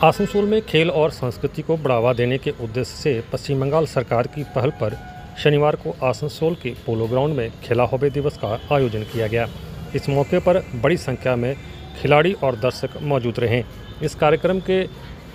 आसनसोल में खेल और संस्कृति को बढ़ावा देने के उद्देश्य से पश्चिम बंगाल सरकार की पहल पर शनिवार को आसनसोल के पोलो ग्राउंड में खेला हॉबी दिवस का आयोजन किया गया। इस मौके पर बड़ी संख्या में खिलाड़ी और दर्शक मौजूद रहे। इस कार्यक्रम के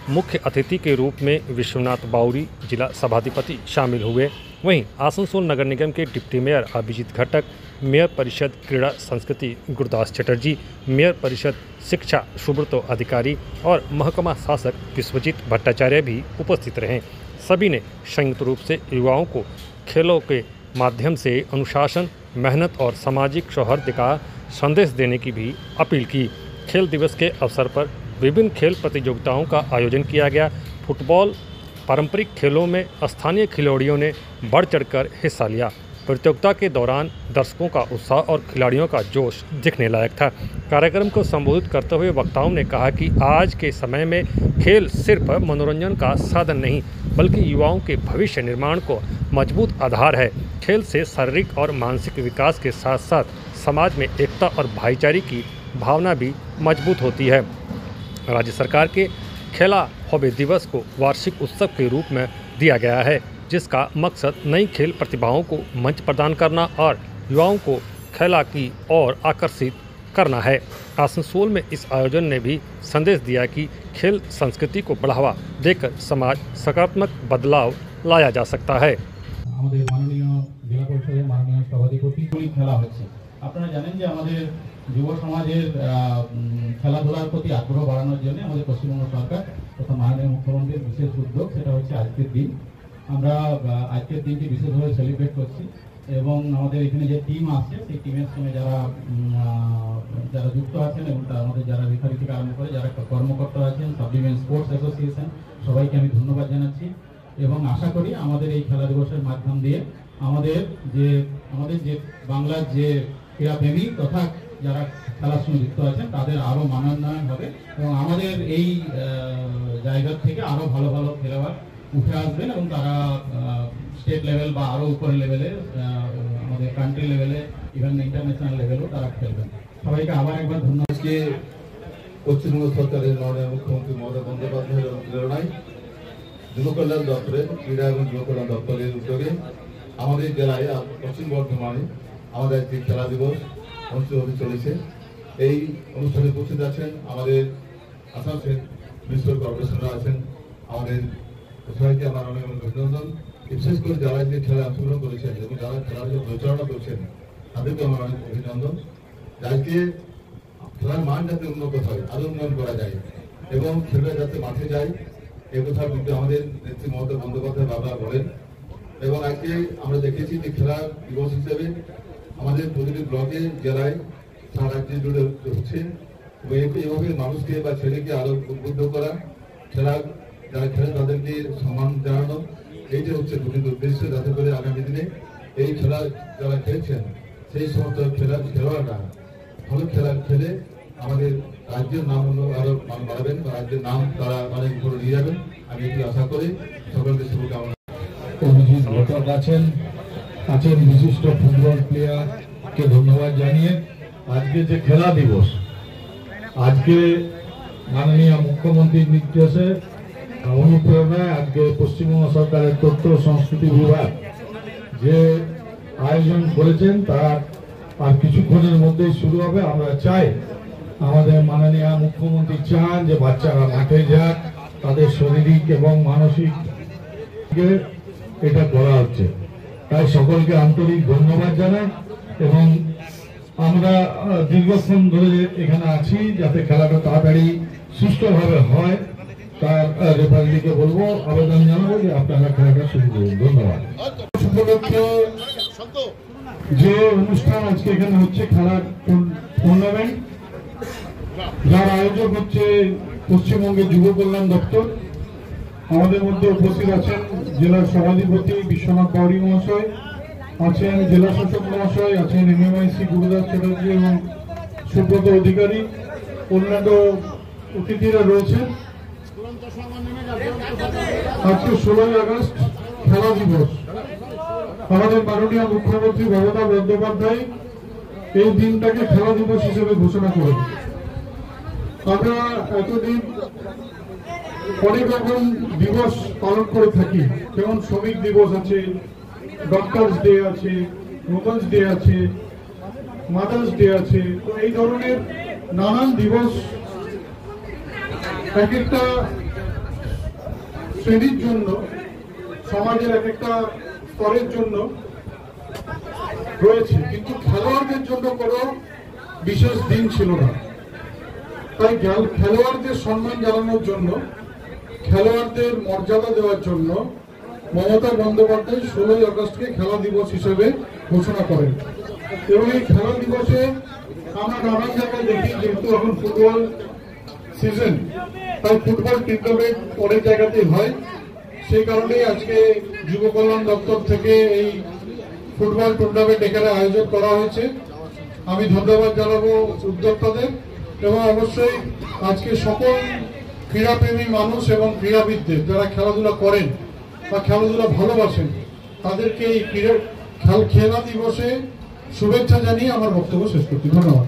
मुख्य अतिथि के रूप में विश्वनाथ बाउरी जिला सभाधिपति शामिल हुए। वहीं आसनसोल नगर निगम के डिप्टी मेयर अभिजीत घटक, मेयर परिषद क्रीड़ा संस्कृति गुरदास चटर्जी, मेयर परिषद शिक्षा सुब्रतो अधिकारी और महकमा शासक विश्वजीत भट्टाचार्य भी उपस्थित रहे। सभी ने संयुक्त रूप से युवाओं को खेलों के माध्यम से अनुशासन, मेहनत और सामाजिक सौहार्द का संदेश देने की भी अपील की। खेल दिवस के अवसर पर विभिन्न खेल प्रतियोगिताओं का आयोजन किया गया। फुटबॉल पारंपरिक खेलों में स्थानीय खिलाड़ियों ने बढ़ चढ़कर हिस्सा लिया। प्रतियोगिता के दौरान दर्शकों का उत्साह और खिलाड़ियों का जोश दिखने लायक था। कार्यक्रम को संबोधित करते हुए वक्ताओं ने कहा कि आज के समय में खेल सिर्फ मनोरंजन का साधन नहीं, बल्कि युवाओं के भविष्य निर्माण को मजबूत आधार है। खेल से शारीरिक और मानसिक विकास के साथ साथ समाज में एकता और भाईचारे की भावना भी मजबूत होती है। राज्य सरकार के खेला हॉबी दिवस को वार्षिक उत्सव के रूप में दिया गया है, जिसका मकसद नई खेल प्रतिभाओं को मंच प्रदान करना और युवाओं को खेला की ओर आकर्षित करना है। आसनसोल में इस आयोजन ने भी संदेश दिया कि खेल संस्कृति को बढ़ावा देकर समाज सकारात्मक बदलाव लाया जा सकता है। আমাদের মাননীয় জেলা পরিষদের মাননীয় সভাধিপতি খেলা হচ্ছে। আপনারা জানেন যে আমাদের যুব সমাজের খেলাধুলার প্রতি আগ্রহ বাড়ানোর জন্য আমাদের পশ্চিমবঙ্গ সরকার তথা মাননীয় মুখ্যমন্ত্রীর বিশেষ উদ্যোগ, সেটা হচ্ছে আজকের দিন। আমরা আজকের দিনটি বিশেষভাবে সেলিব্রেট করছি এবং আমাদের এখানে যে টিম আছে সেই টিমের সঙ্গে যারা যুক্ত আছেন এবং আমাদের যারা রেফারি থেকে আরম্ভ করে যারা কর্মকর্তা আছেন, সাব ডিভিশন স্পোর্টস অ্যাসোসিয়েশন, সবাইকে আমি ধন্যবাদ জানাচ্ছি এবং আশা করি আমাদের এই খেলা দিবসের মাধ্যম দিয়ে আমাদের যে বাংলার যে ক্রীড়াপ্রেমী তথা যারা খেলার সঙ্গে যুক্ত আছেন তাদের আরও মানোন্নয়ন হবে এবং আমাদের এই জায়গা থেকে আরও ভালো ভালো খেলোয়াড় উঠে আসবেন এবং তারা স্টেট লেভেল বা আরও উপরের লেভেলে আমাদের কান্ট্রি লেভেলে ইভেন ইন্টারন্যাশনাল লেভেলেও তারা খেলবেন। সবাইকে আবার একবার ধন্যবাদ। পশ্চিমবঙ্গ সরকারের মাননীয় মুখ্যমন্ত্রী মমতা বন্দ্যোপাধ্যায়ের প্রেরণায় যুব কল্যাণ দপ্তরের ক্রীড়া এবং যুব কল্যাণ দপ্তরের উদ্যোগে আমাদের জেলায় পশ্চিম বর্ধমানে আমাদের একটি খেলা দিবস অনুষ্ঠিত হতে চলেছে। এই অনুষ্ঠানে উপস্থিত আছেন আমাদের আসানসোল মিউনিসিপ্যাল কর্পোরেশনরা আছেন। আমাদের সবাইকে আমার অনেক অনেক অভিনন্দন। বিশেষ করে যারা যে খেলায় অংশগ্রহণ করেছেন এবং যারা খেলার যে পরিচালনা করছেন তাদেরকে আমার অনেক অভিনন্দন। যাকে খেলার মান যাতে উন্নত হয়, আরো উন্নয়ন করা যায় এবং খেলাটা যাতে মাঠে যায়, এ কথা কিন্তু আমাদের নেত্রী মমতা বন্দ্যোপাধ্যায় বারবার বলেন এবং আজকে আমরা দেখেছি যে খেলা দিবস হিসেবে আমাদের প্রতিটি ব্লকে জেলায় সারা রাজ্যে জুড়ে হচ্ছে এবং এভাবে মানুষকে বা ছেলেকে আরো উদ্বুদ্ধ করা, খেলা যারা খেলে তাদেরকে সম্মান জানানো, এইটা হচ্ছে প্রকৃত উদ্দেশ্য, যাতে করে আগামী দিনে এই খেলা যারা খেলছেন সেই সমস্ত খেলোয়াড়রা ভালো খেলা খেলে আমাদের রাজ্যের নাম আরো মান বাড়াবেন বা রাজ্যের নাম তারা অনেক উপরে নিয়ে যাবেন। আমি এটি আশা করি। সকলকে শুভকামনা। অভিজিৎ ঘটক আছেন বিশিষ্ট ফুটবল প্লেয়ারকে ধন্যবাদ জানিয়ে আজকে যে খেলা দিবস, আজকে মাননীয় মুখ্যমন্ত্রীর নির্দেশে অনুপ্রেরণায় আজকে পশ্চিমবঙ্গ সরকারের তথ্য সংস্কৃতি বিভাগ যে আয়োজন করেছেন তার আর কিছুক্ষণের মধ্যেই শুরু হবে। আমরা চাই, আমাদের মাননীয় মুখ্যমন্ত্রী চান যে বাচ্চারা মাঠে যাক, তাদের শারীরিক এবং মানসিক এটা করা হচ্ছে। তাই সকলকে আন্তরিক ধন্যবাদ জানাই এবং আমরা দীর্ঘক্ষণ ধরে এখানে আছি যাতে খেলাটা তাড়াতাড়ি সুষ্ঠুভাবে হয় তার রেফারিকে বলবো, আবেদন জানাবো যে আপনারা খেলাটা শুরু করুন। ধন্যবাদ। উপলক্ষে যে অনুষ্ঠান আজকে এখানে হচ্ছে খেলার টুর্নামেন্ট, যার আয়োজক হচ্ছে পশ্চিমবঙ্গের যুব কল্যাণ দপ্তর। আমাদের মধ্যে উপস্থিত আছেন জেলার সভাধিপতি বিশ্বনাথ বাউরি মহাশয়, আছেন জেলা শাসক মহাশয়, আছেন এমএমআইসি গুরুদাস চ্যাটার্জি এবং সুব্রত অধিকারী, অন্যান্য অতিথিরা রয়েছেন। আজকে 16ই আগস্ট খেলা দিবস। আমাদের মাননীয় মুখ্যমন্ত্রী মমতা বন্দ্যোপাধ্যায় এই দিনটাকে খেলা দিবস হিসেবে ঘোষণা করেন। আমরা এতদিন অনেক রকম দিবস পালন করে থাকি, যেমন শ্রমিক দিবস আছে, ডক্টরস ডে আছে, উমেন্স ডে আছে, মাদার্স ডে আছে। তো এই ধরনের নানান দিবস এক একটা শ্রেণীর জন্য, সমাজের এক একটা স্তরের জন্য রয়েছে, কিন্তু খেলোয়াড়দের জন্য কোনো বিশেষ দিন ছিল না। তাই খেলোয়াড়দের সম্মান জানানোর জন্য, খেলোয়াড়দের মর্যাদা দেওয়ার জন্য মমতা বন্দ্যোপাধ্যায় 16ই আগস্টকে খেলা দিবস হিসেবে ঘোষণা করেন। এবং এই খেলা দিবসে আমরা নানান জায়গায় দেখি, যেহেতু এখন ফুটবল সিজন, তাই ফুটবল টুর্নামেন্ট অনেক জায়গাতেই হয়। সেই কারণেই আজকে যুব কল্যাণ দপ্তর থেকে এই ফুটবল টুর্নামেন্ট এখানে আয়োজন করা হয়েছে। আমি ধন্যবাদ জানাবো উদ্যোক্তাদের, এবং অবশ্যই আজকে সকল ক্রীড়াপ্রেমী মানুষ এবং ক্রীড়াবিদদের যারা খেলাধুলা করেন বা খেলাধুলা ভালোবাসেন, তাদেরকে এই খেলা দিবসে শুভেচ্ছা জানিয়ে আমার বক্তব্য শেষ করছি। ধন্যবাদ।